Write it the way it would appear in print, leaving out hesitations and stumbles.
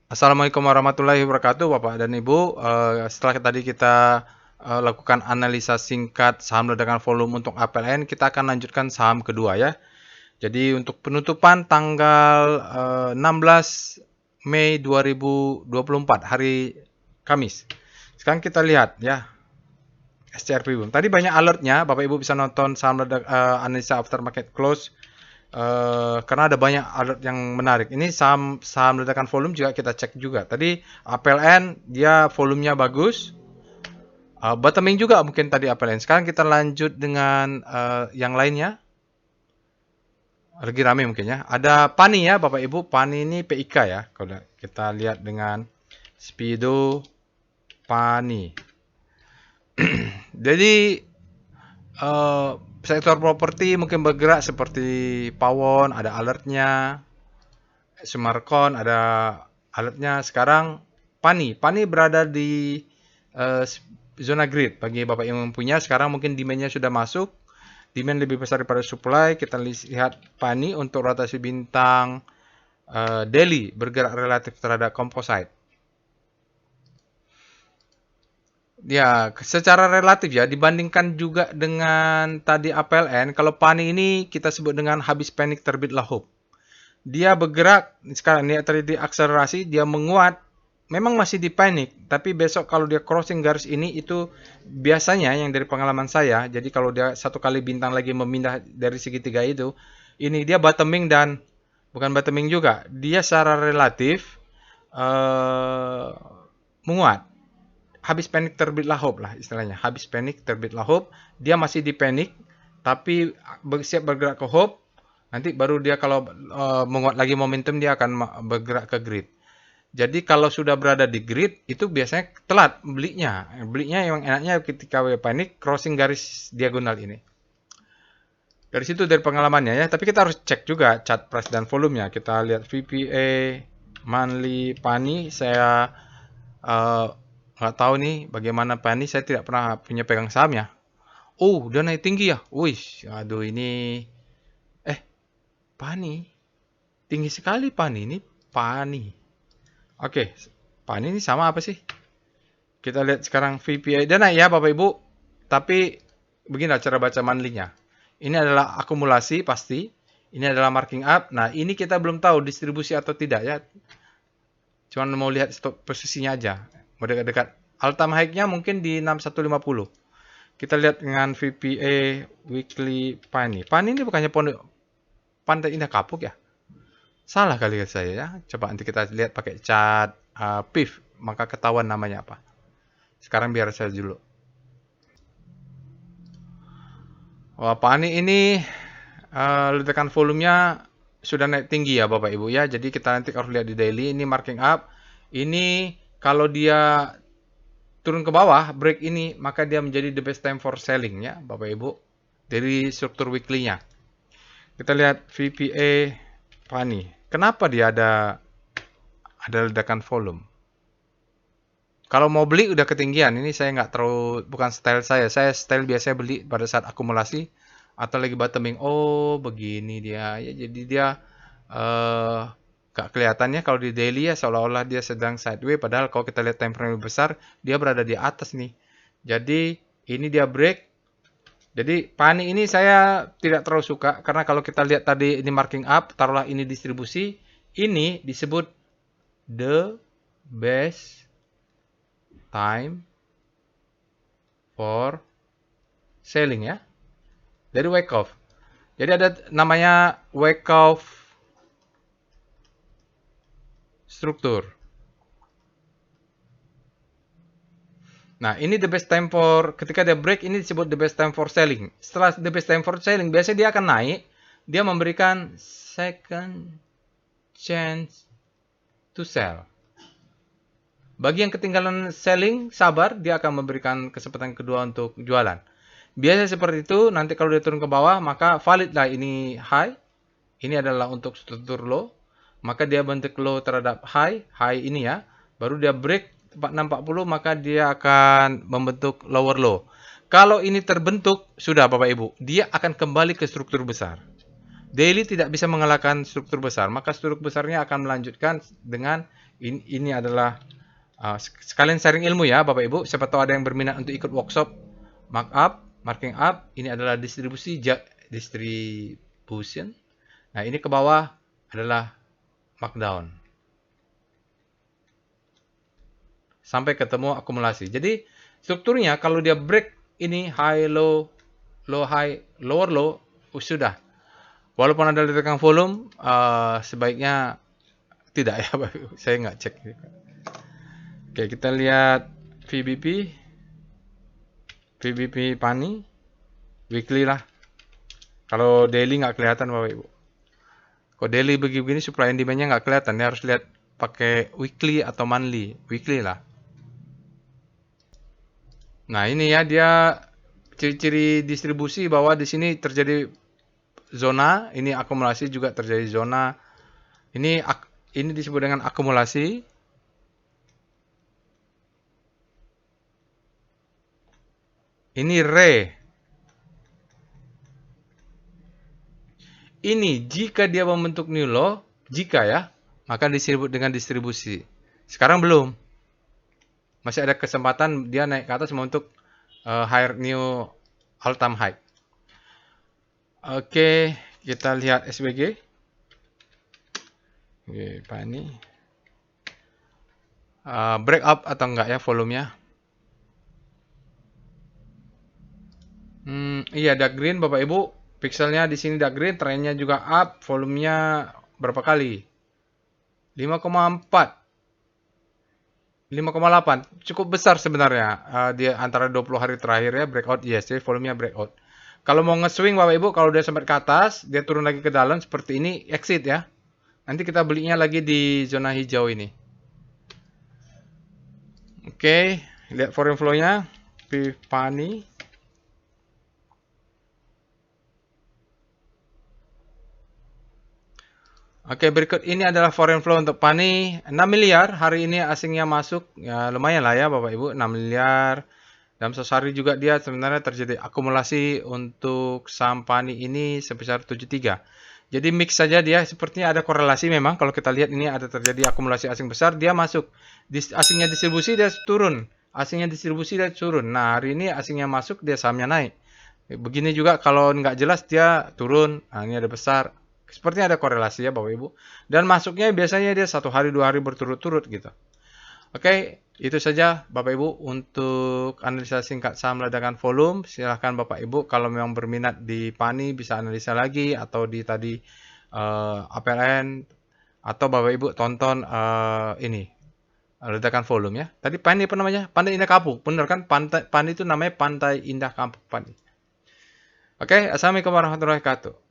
Assalamualaikum warahmatullahi wabarakatuh, Bapak dan Ibu. Setelah tadi kita lakukan analisa singkat saham ledakan volume untuk APLN, kita akan lanjutkan saham kedua ya. Jadi untuk penutupan tanggal 16 Mei 2024, hari Kamis. Sekarang kita lihat ya, SCRP Boom. Tadi banyak alertnya, Bapak Ibu bisa nonton saham analisa aftermarket close. Karena ada banyak alert yang menarik. Ini saham ledakan volume juga kita cek juga. Tadi APLN dia volumenya bagus. Bottoming juga mungkin tadi APLN. Sekarang kita lanjut dengan yang lainnya. Lagi rame mungkin ya. Ada PANI ya Bapak Ibu. PANI ini PIK ya. Kalau kita lihat dengan Speedo PANI. Jadi sektor properti mungkin bergerak seperti Pawon, ada alertnya. Sumarkon ada alertnya. Sekarang PANI berada di zona grid. Bagi Bapak yang mempunyai, sekarang mungkin demand-nya sudah masuk. Demand lebih besar daripada supply. Kita lihat PANI untuk rotasi bintang daily bergerak relatif terhadap composite. Ya, secara relatif ya, dibandingkan juga dengan tadi APLN, kalau PANI ini kita sebut dengan habis panik terbitlah hope. Dia bergerak sekarang ini terjadi akselerasi, dia menguat, memang masih di panik, tapi besok kalau dia crossing garis ini itu biasanya yang dari pengalaman saya, jadi kalau dia satu kali bintang lagi memindah dari segitiga itu, ini dia bottoming dan bukan bottoming juga, dia secara relatif menguat. Habis panik terbitlah hope lah istilahnya. Habis panik terbitlah hope, dia masih di panik, tapi siap bergerak ke hope. Nanti baru dia kalau menguat lagi momentum dia akan bergerak ke grid. Jadi kalau sudah berada di grid itu biasanya telat belinya. Belinya yang enaknya ketika panik crossing garis diagonal ini. Dari situ dari pengalamannya ya, tapi kita harus cek juga chart price dan volumenya. Kita lihat VPA, monthly, PANI. Saya eh, nggak tahu nih bagaimana PANI. Saya tidak pernah punya pegang sahamnya. Oh, udah naik tinggi ya. Wih, aduh ini PANI tinggi sekali PANI ini. PANI. Oke, PANI ini sama apa sih? Kita lihat sekarang VPI. Dia naik ya Bapak Ibu. Tapi beginilah cara baca monthly-nya. Ini adalah akumulasi pasti. Ini adalah marking up. Nah, ini kita belum tahu distribusi atau tidak ya. Cuman mau lihat stop posisinya aja. Mau dekat-dekat. All-time high-nya mungkin di 6150. Kita lihat dengan VPA weekly PANI. PANI ini bukannya pondok Pantai Indah Kapuk ya? Salah kali ya saya ya. Coba nanti kita lihat pakai chart PIF. Maka ketahuan namanya apa. Sekarang biar saya dulu. Wah, PANI ini ledakan volumenya sudah naik tinggi ya Bapak Ibu ya. Jadi kita nanti harus lihat di daily. Ini marking up. Ini kalau dia turun ke bawah, break ini, maka dia menjadi the best time for selling ya Bapak Ibu. Dari struktur weekly-nya. Kita lihat VPA PANI. Kenapa dia ada ledakan volume? Kalau mau beli udah ketinggian. Ini saya nggak terlalu, bukan style saya. Saya style biasanya beli pada saat akumulasi atau lagi bottoming. Oh, begini dia. Ya, jadi dia nggak kelihatannya kalau di daily ya seolah-olah dia sedang sideways. Padahal kalau kita lihat time frame besar, dia berada di atas nih. Jadi ini dia break. Jadi PANI ini saya tidak terlalu suka karena kalau kita lihat tadi ini marking up, taruhlah ini distribusi, ini disebut the best time for selling ya. Dari Wyckoff. Jadi ada namanya Wyckoff struktur. Nah, ini the best time for ketika dia break ini disebut the best time for selling. Setelah the best time for selling, biasanya dia akan naik, dia memberikan second chance to sell. Bagi yang ketinggalan selling, sabar, dia akan memberikan kesempatan kedua untuk jualan. Biasanya seperti itu, nanti kalau dia turun ke bawah, maka valid lah ini high. Ini adalah untuk struktur low. Maka dia bentuk low terhadap high ini ya. Baru dia break 4640, maka dia akan membentuk lower low. Kalau ini terbentuk, sudah Bapak Ibu, dia akan kembali ke struktur besar. Daily tidak bisa mengalahkan struktur besar, maka struktur besarnya akan melanjutkan dengan ini adalah sekalian sharing ilmu ya Bapak Ibu. Siapa tahu ada yang berminat untuk ikut workshop markup, marking up. Ini adalah distribution. Nah, ini ke bawah adalah markdown. Sampai ketemu akumulasi. Jadi strukturnya kalau dia break ini high low, low high, lower low, sudah. Walaupun ada ledakan volume, sebaiknya tidak ya, saya nggak cek. Oke, kita lihat VBP PANI, weekly lah. Kalau daily nggak kelihatan Bapak Ibu. Kalau daily begini supply and demand-nya nggak kelihatan, ya harus lihat pakai weekly atau monthly, weekly lah. Nah ini ya dia ciri-ciri distribusi bahwa di sini terjadi zona, ini akumulasi juga terjadi zona. Ini disebut dengan akumulasi. Ini re. Ini jika dia membentuk new low, jika ya, maka disebut dengan distribusi. Sekarang belum. Masih ada kesempatan dia naik ke atas membentuk higher new all time high. Oke, kita lihat SBG. Oke, Pak ini. Break up atau enggak ya volumenya? Iya, dark green Bapak Ibu. Pixelnya di sini dark green, trennya juga up, volumenya berapa kali? 5,4. 5,8. Cukup besar sebenarnya. Dia antara 20 hari terakhir ya breakout, yes, jadi volumenya breakout. Kalau mau nge-swing Bapak Ibu, kalau dia sampai ke atas, dia turun lagi ke dalam seperti ini, exit ya. Nanti kita belinya lagi di zona hijau ini. Oke, lihat foreign flow-nya. PANI. Oke, berikut ini adalah foreign flow untuk PANI. 6 miliar hari ini asingnya masuk. Ya, lumayan lah ya Bapak Ibu, 6 miliar. Dalam sehari juga dia sebenarnya terjadi akumulasi untuk saham PANI ini sebesar 73. Jadi mix saja dia, sepertinya ada korelasi memang. Kalau kita lihat ini ada terjadi akumulasi asing besar, dia masuk. Asingnya distribusi dia turun. Asingnya distribusi dia turun. Nah hari ini asingnya masuk, dia sahamnya naik. Begini juga kalau nggak jelas dia turun. Nah ini ada besar. Sepertinya ada korelasi ya Bapak Ibu. Dan masuknya biasanya dia 1 hari 2 hari berturut-turut gitu. Oke, itu saja Bapak Ibu untuk analisa singkat saham ledakan volume. Silahkan Bapak Ibu kalau memang berminat di PANI bisa analisa lagi atau di tadi APLN atau Bapak Ibu tonton ini ledakan volume ya. Tadi PANI apa namanya? Pantai Indah Kapuk. Benar kan? PANI itu namanya Pantai Indah Kapuk PANI. Oke, assalamualaikum warahmatullahi wabarakatuh.